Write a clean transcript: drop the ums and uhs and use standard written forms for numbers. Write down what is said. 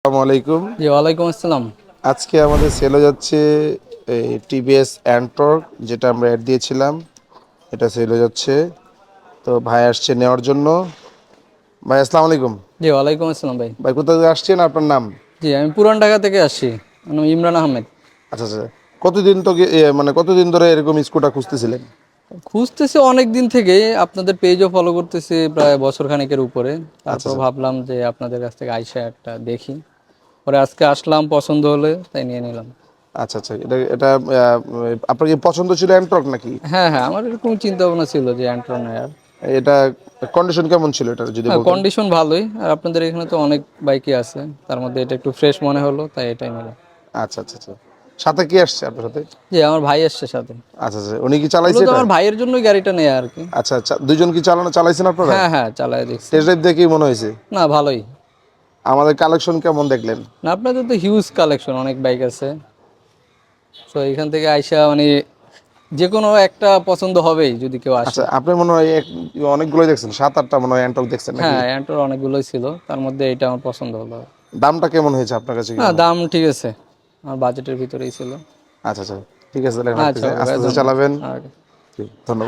আসসালামু আলাইকুম। জি, ওয়ালাইকুম আসসালাম। আজকে আমাদের সেল হয়ে যাচ্ছে এই টিভিএস অ্যান্টর্ক, যেটা আমরা অ্যাড দিয়েছিলাম। এটা সেল হয়ে যাচ্ছে, তো ভাই আসছে নেওয়ার জন্য। ভাই আসসালামু আলাইকুম। জি, ওয়ালাইকুম আসসালাম ভাই। ভাই কোথা থেকে আসছেন, আপনার নাম? জি, আমি পুরান ঢাকা থেকে আসছি। আমার নাম ইমরান আহমেদ। আচ্ছা আচ্ছা। কতদিন তো মানে কতদিন ধরে এরকম স্কুটার খুঁজতেছিলেন? খুঁজতেছি অনেক দিন থেকেই, আপনাদের পেজও ফলো করতেছি প্রায় বছর খানেকের উপরে। আচ্ছা তারপর আচ্ছা ভাবলাম যে আপনাদের কাছ থেকে আইসা একটা দেখি। পরে আজকে আসলাম, পছন্দ হলে তাই নিয়ে নিলাম। আচ্ছা আচ্ছা। এটা এটা আপনার কি পছন্দ ছিল অ্যান্টর্ক নাকি? হ্যাঁ হ্যাঁ, আমার এরকম চিন্তা ভাবনা ছিল যে অ্যান্ট্রন নেয়ার। এটা কন্ডিশন কেমন ছিল এটা যদি হ্যাঁ, বলতেন? কন্ডিশন ভালোই। আর আপনাদের এখানে তো অনেক বাইকই আছে, তার মধ্যে এটা একটু ফ্রেশ মনে হলো তাই এটাই নিলাম। আচ্ছা আচ্ছা আচ্ছা। সাথে কি আসছে আপনার সাথে? জি, আমার ভাই আসছে সাথে। আচ্ছা আচ্ছা, উনি কি চালাইছে মূলত এটা? আমার ভাইয়ের জন্যই গাড়িটা নেয়া আর কি। আচ্ছা আচ্ছা, দুইজন কি চালাইছেন আপনারা? হ্যাঁ হ্যাঁ, চালায় দেখছি। টেস্ট ড্রাইভ দেখে কি মনে হয়েছে? না, ভালোই। আমাদের কালেকশন কেমন দেখলেন? না, আপনাদের তো হিউজ কালেকশন, অনেক বাইক আছে। তো এখান থেকে আইসা মানে যে কোনো একটা পছন্দ হবেই যদি কেউ আসে। আচ্ছা, আপনি মনে হয় অনেকগুলোই দেখছেন, 7-8টা মনে হয় অ্যান্টক দেখছেন নাকি? হ্যাঁ, অ্যান্টোর অনেকগুলোই ছিল, তার মধ্যে এটা আমার পছন্দ হলো। দামটা কেমন হয়েছে আপনার কাছে, না, কেমন? দাম ঠিক আছে, আমার বাজেটের ভিতরেই ছিল। আচ্ছা আচ্ছা, ঠিক আছে, তাহলে আচ্ছা, রাখতেছি, ওকে আস্তে ভাই, আস্তে ধন্যবাদ। চালাবেন। আর ধন্যবাদ।